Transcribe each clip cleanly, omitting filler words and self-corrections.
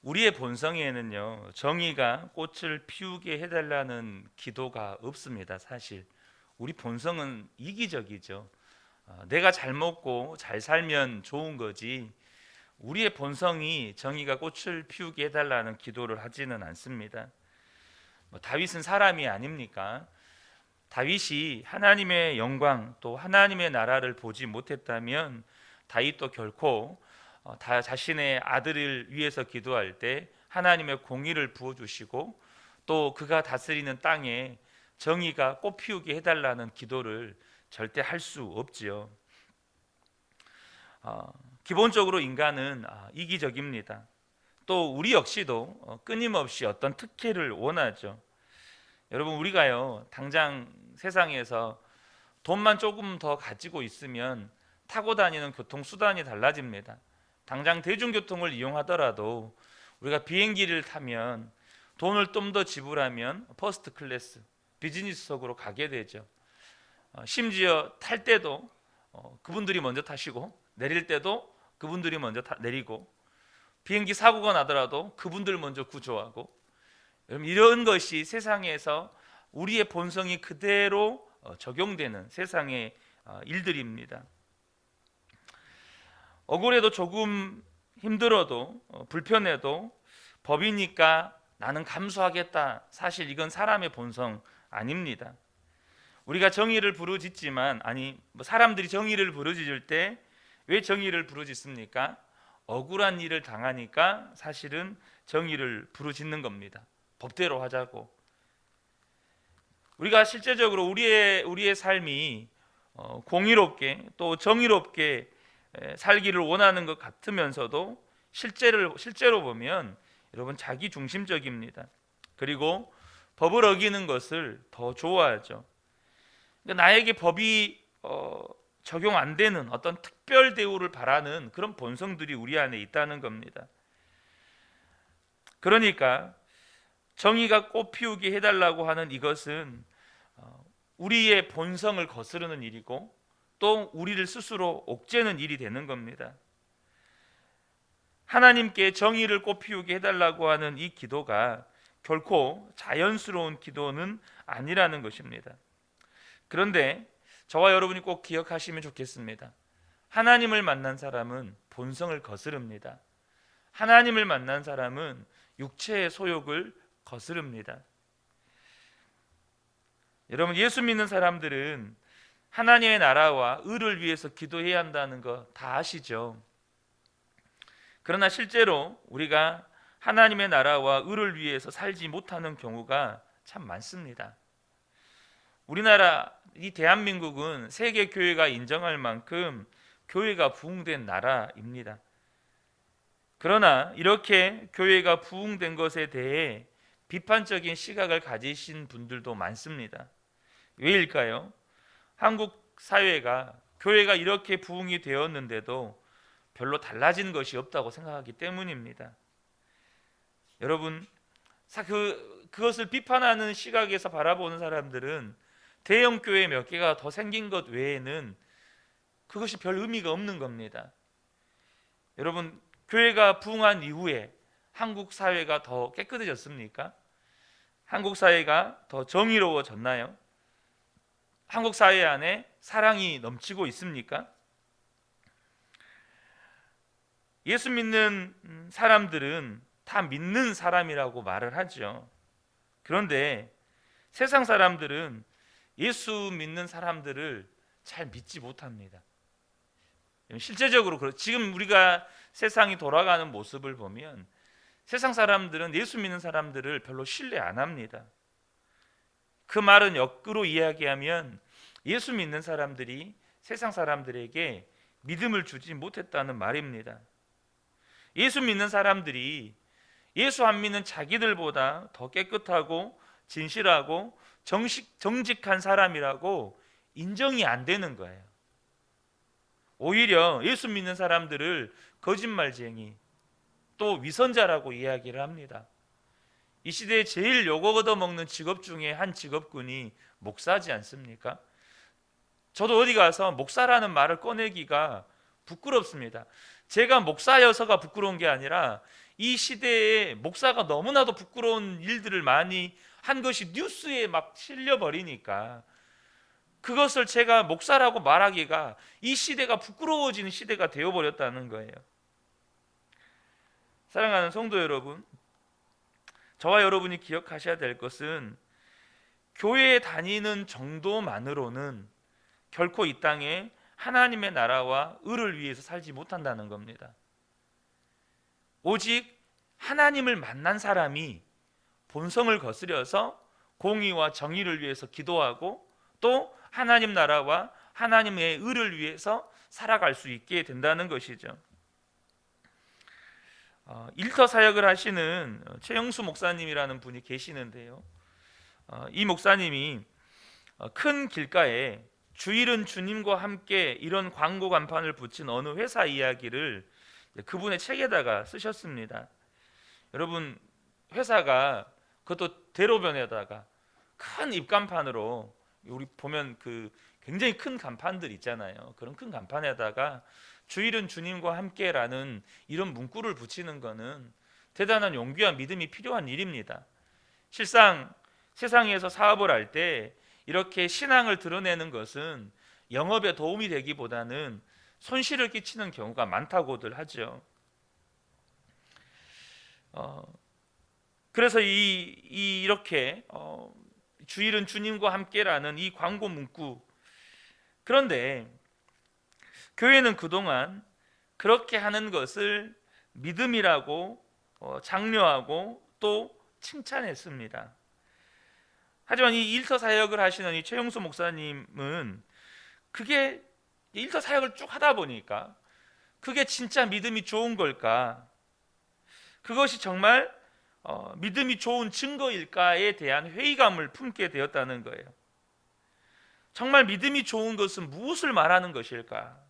우리의 본성에는요, 정의가 꽃을 피우게 해달라는 기도가 없습니다. 사실 우리 본성은 이기적이죠. 내가 잘 먹고 잘 살면 좋은 거지, 우리의 본성이 정의가 꽃을 피우게 해달라는 기도를 하지는 않습니다. 다윗은 사람이 아닙니까? 다윗이 하나님의 영광 또 하나님의 나라를 보지 못했다면 다윗도 결코 자신의 아들을 위해서 기도할 때 하나님의 공의를 부어주시고 또 그가 다스리는 땅에 정의가 꽃피우게 해달라는 기도를 절대 할 수 없지요. 기본적으로 인간은 이기적입니다. 또 우리 역시도 끊임없이 어떤 특혜를 원하죠. 여러분, 우리가요 당장 세상에서 돈만 조금 더 가지고 있으면 타고 다니는 교통수단이 달라집니다. 당장 대중교통을 이용하더라도 우리가 비행기를 타면 돈을 좀 더 지불하면 퍼스트 클래스, 비즈니스석으로 가게 되죠. 심지어 탈 때도 그분들이 먼저 타시고 내릴 때도 그분들이 먼저 내리고 비행기 사고가 나더라도 그분들 먼저 구조하고, 여러분, 이런 것이 세상에서 우리의 본성이 그대로 적용되는 세상의 일들입니다. 억울해도 조금 힘들어도 불편해도 법이니까 나는 감수하겠다. 사실 이건 사람의 본성 아닙니다. 우리가 정의를 부르짖지만 사람들이 정의를 부르짖을 때 왜 정의를 부르짖습니까? 억울한 일을 당하니까 사실은 정의를 부르짖는 겁니다. 법대로 하자고. 우리가 실제적으로 우리의 삶이 공의롭게 또 정의롭게 살기를 원하는 것 같으면서도 실제로 보면 여러분 자기 중심적입니다. 그리고 법을 어기는 것을 더 좋아하죠. 그러니까 나에게 법이 적용 안 되는 어떤 특별 대우를 바라는 그런 본성들이 우리 안에 있다는 겁니다. 그러니까 정의가 꽃 피우게 해달라고 하는 이것은 우리의 본성을 거스르는 일이고 또 우리를 스스로 옥죄는 일이 되는 겁니다. 하나님께 정의를 꽃 피우게 해달라고 하는 이 기도가 결코 자연스러운 기도는 아니라는 것입니다. 그런데 저와 여러분이 꼭 기억하시면 좋겠습니다. 하나님을 만난 사람은 본성을 거스릅니다. 하나님을 만난 사람은 육체의 소욕을 거스릅니다. 여러분, 예수 믿는 사람들은 하나님의 나라와 의를 위해서 기도해야 한다는 거 다 아시죠? 그러나 실제로 우리가 하나님의 나라와 의를 위해서 살지 못하는 경우가 참 많습니다. 우리나라, 이 대한민국은 세계 교회가 인정할 만큼 교회가 부흥된 나라입니다. 그러나 이렇게 교회가 부흥된 것에 대해 비판적인 시각을 가지신 분들도 많습니다. 왜일까요? 한국 사회가 교회가 이렇게 부흥이 되었는데도 별로 달라진 것이 없다고 생각하기 때문입니다. 여러분, 그것을 비판하는 시각에서 바라보는 사람들은 대형 교회 몇 개가 더 생긴 것 외에는 그것이 별 의미가 없는 겁니다. 여러분, 교회가 부흥한 이후에 한국 사회가 더 깨끗해졌습니까? 한국 사회가 더 정의로워졌나요? 한국 사회 안에 사랑이 넘치고 있습니까? 예수 믿는 사람들은 다 믿는 사람이라고 말을 하죠. 그런데 세상 사람들은 예수 믿는 사람들을 잘 믿지 못합니다. 실제적으로 지금 우리가 세상이 돌아가는 모습을 보면 세상 사람들은 예수 믿는 사람들을 별로 신뢰 안 합니다. 그 말은 역으로 이야기하면 예수 믿는 사람들이 세상 사람들에게 믿음을 주지 못했다는 말입니다. 예수 믿는 사람들이 예수 안 믿는 자기들보다 더 깨끗하고 진실하고 정직한 사람이라고 인정이 안 되는 거예요. 오히려 예수 믿는 사람들을 거짓말쟁이 또 위선자라고 이야기를 합니다. 이 시대에 제일 욕 얻어먹는 직업 중에 한 직업군이 목사지 않습니까? 저도 어디 가서 목사라는 말을 꺼내기가 부끄럽습니다. 제가 목사여서가 부끄러운 게 아니라 이 시대에 목사가 너무나도 부끄러운 일들을 많이 한 것이 뉴스에 막 실려 버리니까 그것을 제가 목사라고 말하기가 이 시대가 부끄러워지는 시대가 되어 버렸다는 거예요. 사랑하는 성도 여러분, 저와 여러분이 기억하셔야 될 것은 교회에 다니는 정도만으로는 결코 이 땅에 하나님의 나라와 의를 위해서 살지 못한다는 겁니다. 오직 하나님을 만난 사람이 본성을 거스려서 공의와 정의를 위해서 기도하고 또 하나님 나라와 하나님의 의를 위해서 살아갈 수 있게 된다는 것이죠. 일터 사역을 하시는 최영수 목사님이라는 분이 계시는데요. 이 목사님이 큰 길가에 주일은 주님과 함께 이런 광고 간판을 붙인 어느 회사 이야기를 그분의 책에다가 쓰셨습니다. 여러분, 회사가 그것도 대로변에다가 큰 입간판으로, 우리 보면 그 굉장히 큰 간판들 있잖아요. 그런 큰 간판에다가 주일은 주님과 함께라는 이런 문구를 붙이는 것은 대단한 용기와 믿음이 필요한 일입니다. 실상 세상에서 사업을 할 때 이렇게 신앙을 드러내는 것은 영업에 도움이 되기보다는 손실을 끼치는 경우가 많다고들 하죠. 그래서 이렇게 주일은 주님과 함께라는 이 광고 문구, 그런데 교회는 그동안 그렇게 하는 것을 믿음이라고 장려하고 또 칭찬했습니다. 하지만 이 일터 사역을 하시는 이 최영수 목사님은 그게 일터 사역을 쭉 하다 보니까 그게 진짜 믿음이 좋은 걸까? 그것이 정말 믿음이 좋은 증거일까에 대한 회의감을 품게 되었다는 거예요. 정말 믿음이 좋은 것은 무엇을 말하는 것일까?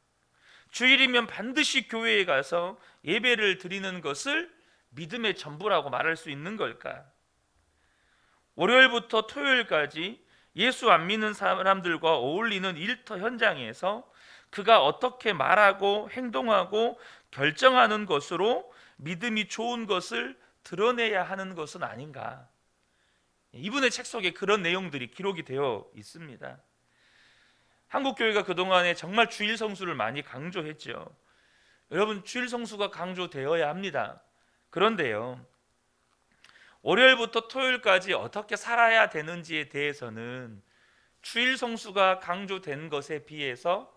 주일이면 반드시 교회에 가서 예배를 드리는 것을 믿음의 전부라고 말할 수 있는 걸까? 월요일부터 토요일까지 예수 안 믿는 사람들과 어울리는 일터 현장에서 그가 어떻게 말하고 행동하고 결정하는 것으로 믿음이 좋은 것을 드러내야 하는 것은 아닌가? 이분의 책 속에 그런 내용들이 기록이 되어 있습니다. 한국교회가 그동안에 정말 주일 성수를 많이 강조했죠. 여러분, 주일 성수가 강조되어야 합니다. 그런데요, 월요일부터 토요일까지 어떻게 살아야 되는지에 대해서는 주일 성수가 강조된 것에 비해서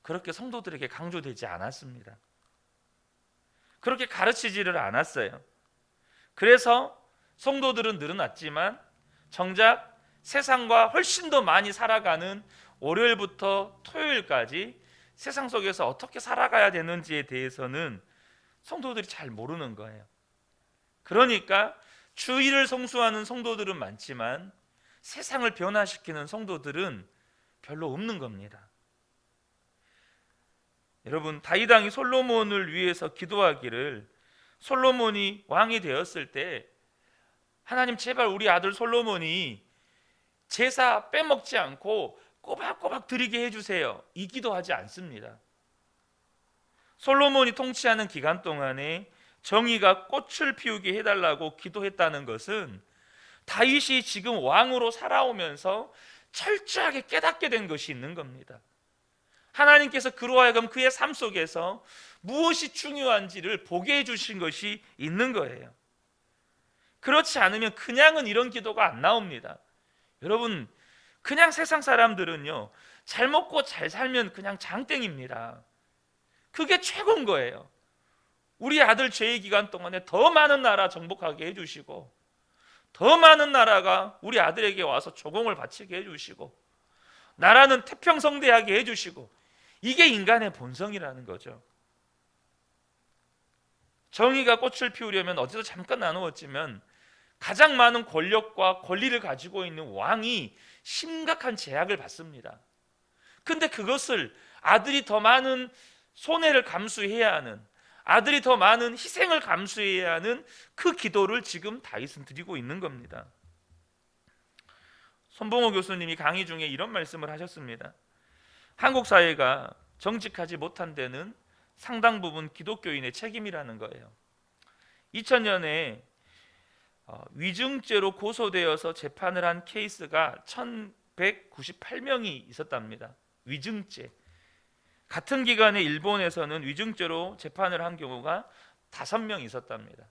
그렇게 성도들에게 강조되지 않았습니다. 그렇게 가르치지를 않았어요. 그래서 성도들은 늘어났지만 정작 세상과 훨씬 더 많이 살아가는 월요일부터 토요일까지 세상 속에서 어떻게 살아가야 되는지에 대해서는 성도들이 잘 모르는 거예요. 그러니까 주일을 성수하는 성도들은 많지만 세상을 변화시키는 성도들은 별로 없는 겁니다. 여러분, 다윗 왕이 솔로몬을 위해서 기도하기를, 솔로몬이 왕이 되었을 때 하나님 제발 우리 아들 솔로몬이 제사 빼먹지 않고 꼬박꼬박 드리게 해주세요, 이 기도하지 않습니다. 솔로몬이 통치하는 기간 동안에 정의가 꽃을 피우게 해달라고 기도했다는 것은 다윗이 지금 왕으로 살아오면서 철저하게 깨닫게 된 것이 있는 겁니다. 하나님께서 그로 하여금 그의 삶 속에서 무엇이 중요한지를 보게 해주신 것이 있는 거예요. 그렇지 않으면 그냥은 이런 기도가 안 나옵니다. 여러분, 그냥 세상 사람들은요, 잘 먹고 잘 살면 그냥 장땡입니다. 그게 최고인 거예요. 우리 아들 죄의 기간 동안에 더 많은 나라 정복하게 해주시고, 더 많은 나라가 우리 아들에게 와서 조공을 바치게 해주시고, 나라는 태평성대하게 해주시고, 이게 인간의 본성이라는 거죠. 정의가 꽃을 피우려면 어제도 잠깐 나누었지만 가장 많은 권력과 권리를 가지고 있는 왕이 심각한 제약을 받습니다. 근데 그것을 아들이 더 많은 손해를 감수해야 하는, 아들이 더 많은 희생을 감수해야 하는 그 기도를 지금 다윗은 드리고 있는 겁니다. 손봉호 교수님이 강의 중에 이런 말씀을 하셨습니다. 한국 사회가 정직하지 못한 데는 상당 부분 기독교인의 책임이라는 거예요. 2000년에 위증죄로 고소되어서 재판을 한 케이스가 1198명이 있었답니다. 위증죄. 같은 기간에 일본에서는 위증죄로 재판을 한 경우가 5명 있었답니다.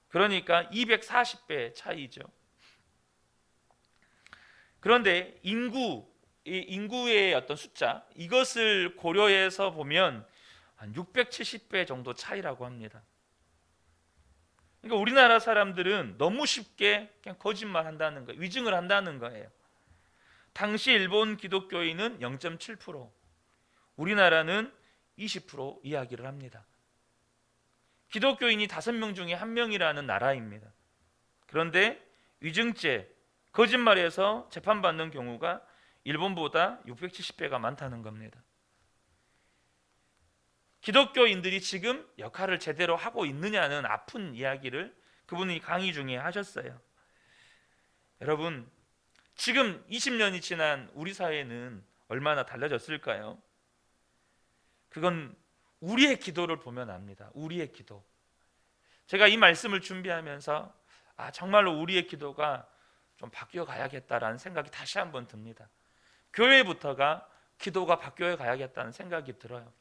그러니까 240배 차이죠. 그런데 인구의 어떤 숫자, 이것을 고려해서 보면 한 670배 정도 차이라고 합니다. 그러니까 우리나라 사람들은 너무 쉽게 그냥 거짓말 한다는 거예요. 위증을 한다는 거예요. 당시 일본 기독교인은 0.7%, 우리나라는 20% 이야기를 합니다. 기독교인이 5명 중에 1명이라는 나라입니다. 그런데 위증죄, 거짓말에서 재판받는 경우가 일본보다 670배가 많다는 겁니다. 기독교인들이 지금 역할을 제대로 하고 있느냐는 아픈 이야기를 그분이 강의 중에 하셨어요. 여러분, 지금 20년이 지난 우리 사회는 얼마나 달라졌을까요? 그건 우리의 기도를 보면 압니다. 우리의 기도. 제가 이 말씀을 준비하면서 정말로 우리의 기도가 좀 바뀌어 가야겠다라는 생각이 다시 한번 듭니다. 교회부터가 기도가 바뀌어 가야겠다는 생각이 들어요.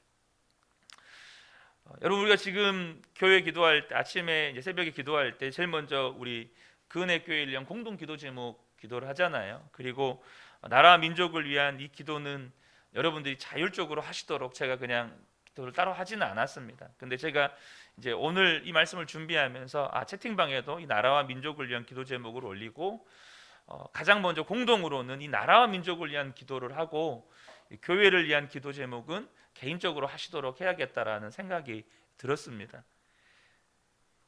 여러분, 우리가 지금 교회 기도할 때, 아침에 이제 새벽에 기도할 때 제일 먼저 우리 그은혜교회 1년 공동 기도 제목 기도를 하잖아요. 그리고 나라와 민족을 위한 이 기도는 여러분들이 자율적으로 하시도록 제가 그냥 기도를 따로 하지는 않았습니다. 근데 제가 이제 오늘 이 말씀을 준비하면서 채팅방에도 이 나라와 민족을 위한 기도 제목을 올리고 가장 먼저 공동으로는 이 나라와 민족을 위한 기도를 하고 교회를 위한 기도 제목은 개인적으로 하시도록 해야겠다라는 생각이 들었습니다.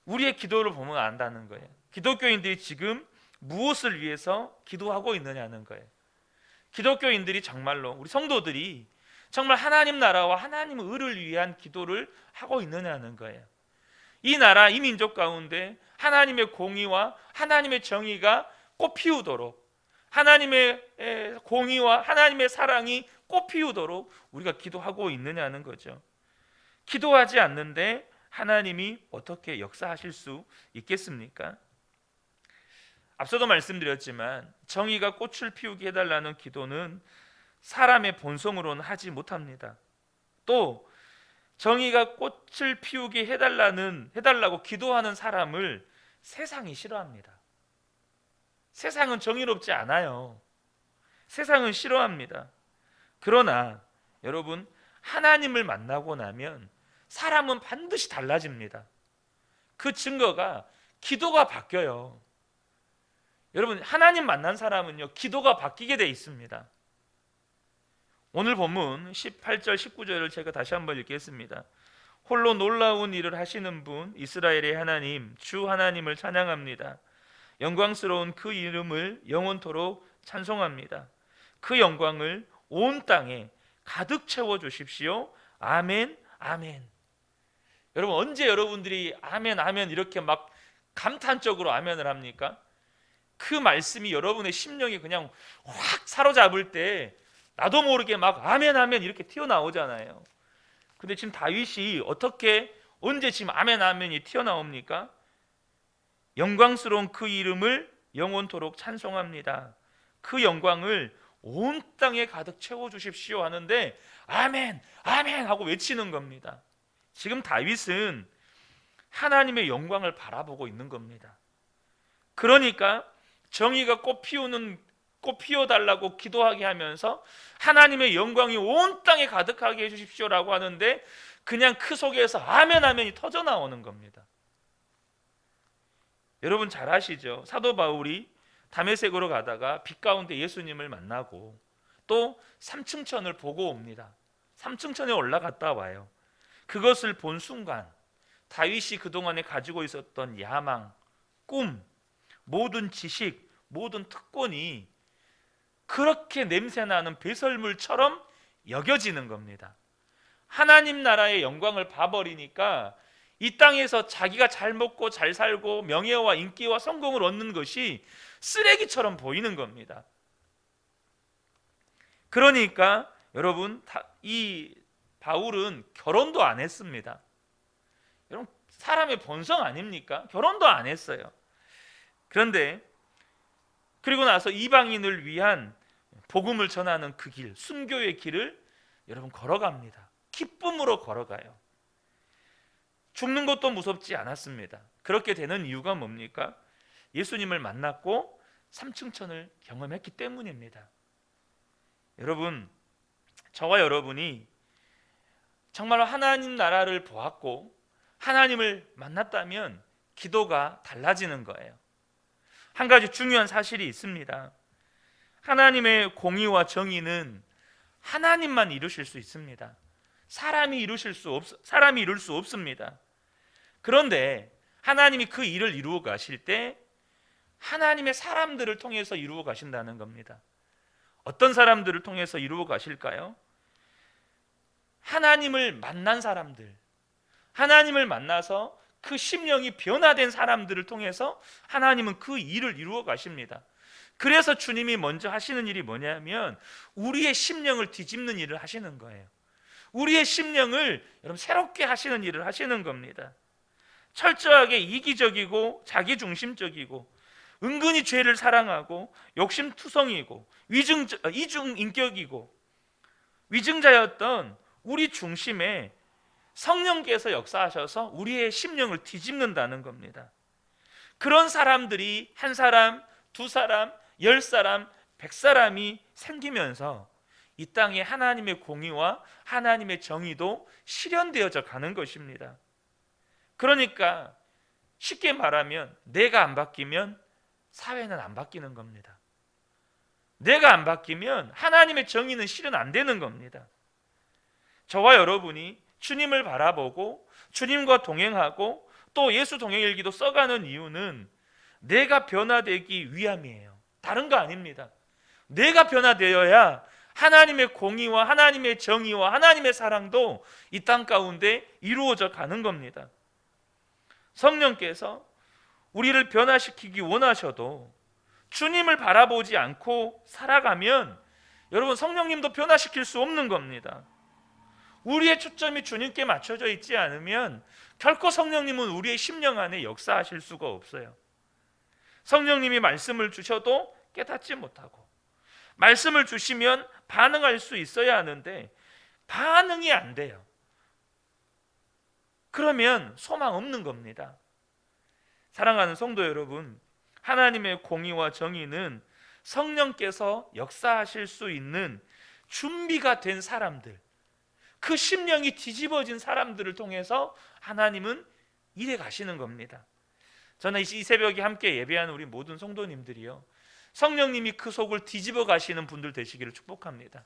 우리의 기도를 보면 안다는 거예요. 기독교인들이 지금 무엇을 위해서 기도하고 있느냐는 거예요. 기독교인들이 정말로, 우리 성도들이 정말 하나님 나라와 하나님의 의를 위한 기도를 하고 있느냐는 거예요. 이 나라, 이 민족 가운데 하나님의 공의와 하나님의 정의가 꽃피우도록, 하나님의 공의와 하나님의 사랑이 꽃피우도록 우리가 기도하고 있느냐는 거죠. 기도하지 않는데 하나님이 어떻게 역사하실 수 있겠습니까? 앞서도 말씀드렸지만 정의가 꽃을 피우게 해달라는 기도는 사람의 본성으로는 하지 못합니다. 또 정의가 꽃을 피우게 해달라고 기도하는 사람을 세상이 싫어합니다. 세상은 정의롭지 않아요. 세상은 싫어합니다. 그러나 여러분, 하나님을 만나고 나면 사람은 반드시 달라집니다. 그 증거가 기도가 바뀌어요. 여러분, 하나님 만난 사람은요, 기도가 바뀌게 돼 있습니다. 오늘 본문 18절 19절을 제가 다시 한번 읽겠습니다. 홀로 놀라운 일을 하시는 분, 이스라엘의 하나님 주 하나님을 찬양합니다. 영광스러운 그 이름을 영원토록 찬송합니다. 그 영광을 온 땅에 가득 채워 주십시오. 아멘, 아멘. 여러분, 언제 여러분들이 아멘, 아멘 이렇게 막 감탄적으로 아멘을 합니까? 그 말씀이 여러분의 심령이 그냥 확 사로잡을 때 나도 모르게 막 아멘, 아멘 이렇게 튀어나오잖아요. 근데 지금 다윗이 언제 지금 아멘, 아멘이 튀어나옵니까? 영광스러운 그 이름을 영원토록 찬송합니다. 그 영광을 온 땅에 가득 채워주십시오 하는데 아멘, 아멘 하고 외치는 겁니다. 지금 다윗은 하나님의 영광을 바라보고 있는 겁니다. 그러니까 정의가 꽃 피워달라고 기도하게 하면서 하나님의 영광이 온 땅에 가득하게 해주십시오라고 하는데 그냥 그 속에서 아멘, 아멘이 터져 나오는 겁니다. 여러분 잘 아시죠? 사도 바울이 다메섹으로 가다가 빛 가운데 예수님을 만나고 또 삼층천을 보고 옵니다. 삼층천에 올라갔다 와요. 그것을 본 순간 다윗이 그동안에 가지고 있었던 야망, 꿈, 모든 지식, 모든 특권이 그렇게 냄새나는 배설물처럼 여겨지는 겁니다. 하나님 나라의 영광을 봐버리니까 이 땅에서 자기가 잘 먹고 잘 살고 명예와 인기와 성공을 얻는 것이 쓰레기처럼 보이는 겁니다. 그러니까 여러분, 이 바울은 결혼도 안 했습니다. 여러분, 사람의 본성 아닙니까? 결혼도 안 했어요. 그런데 그리고 나서 이방인을 위한 복음을 전하는 그 길, 순교의 길을 여러분 걸어갑니다. 기쁨으로 걸어가요. 죽는 것도 무섭지 않았습니다. 그렇게 되는 이유가 뭡니까? 예수님을 만났고 삼층천을 경험했기 때문입니다. 여러분, 저와 여러분이 정말로 하나님 나라를 보았고 하나님을 만났다면 기도가 달라지는 거예요. 한 가지 중요한 사실이 있습니다. 하나님의 공의와 정의는 하나님만 이루실 수 있습니다. 사람이 이룰 수 없습니다. 그런데 하나님이 그 일을 이루어 가실 때 하나님의 사람들을 통해서 이루어 가신다는 겁니다. 어떤 사람들을 통해서 이루어 가실까요? 하나님을 만난 사람들, 하나님을 만나서 그 심령이 변화된 사람들을 통해서 하나님은 그 일을 이루어 가십니다. 그래서 주님이 먼저 하시는 일이 뭐냐면 우리의 심령을 뒤집는 일을 하시는 거예요. 우리의 심령을 여러분 새롭게 하시는 일을 하시는 겁니다. 철저하게 이기적이고 자기중심적이고 은근히 죄를 사랑하고 욕심투성이고 이중인격이고 위증자였던 우리 중심에 성령께서 역사하셔서 우리의 심령을 뒤집는다는 겁니다. 그런 사람들이 한 사람, 두 사람, 10사람, 100사람이 생기면서 이 땅에 하나님의 공의와 하나님의 정의도 실현되어져 가는 것입니다. 그러니까 쉽게 말하면 내가 안 바뀌면 사회는 안 바뀌는 겁니다. 내가 안 바뀌면 하나님의 정의는 실현 안 되는 겁니다. 저와 여러분이 주님을 바라보고 주님과 동행하고 또 예수 동행일기도 써가는 이유는 내가 변화되기 위함이에요. 다른 거 아닙니다. 내가 변화되어야 하나님의 공의와 하나님의 정의와 하나님의 사랑도 이 땅 가운데 이루어져 가는 겁니다. 성령께서 우리를 변화시키기 원하셔도 주님을 바라보지 않고 살아가면 여러분 성령님도 변화시킬 수 없는 겁니다. 우리의 초점이 주님께 맞춰져 있지 않으면 결코 성령님은 우리의 심령 안에 역사하실 수가 없어요. 성령님이 말씀을 주셔도 깨닫지 못하고 말씀을 주시면 반응할 수 있어야 하는데 반응이 안 돼요. 그러면 소망 없는 겁니다. 사랑하는 성도 여러분, 하나님의 공의와 정의는 성령께서 역사하실 수 있는 준비가 된 사람들, 그 심령이 뒤집어진 사람들을 통해서 하나님은 일해 가시는 겁니다. 저는 이 새벽에 함께 예배하는 우리 모든 성도님들이요, 성령님이 그 속을 뒤집어 가시는 분들 되시기를 축복합니다.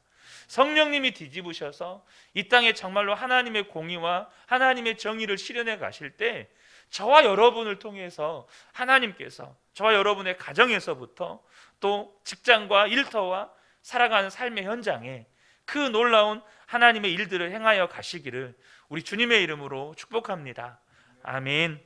성령님이 뒤집으셔서 이 땅에 정말로 하나님의 공의와 하나님의 정의를 실현해 가실 때 저와 여러분을 통해서 하나님께서 저와 여러분의 가정에서부터 또 직장과 일터와 살아가는 삶의 현장에 그 놀라운 하나님의 일들을 행하여 가시기를 우리 주님의 이름으로 축복합니다. 아멘.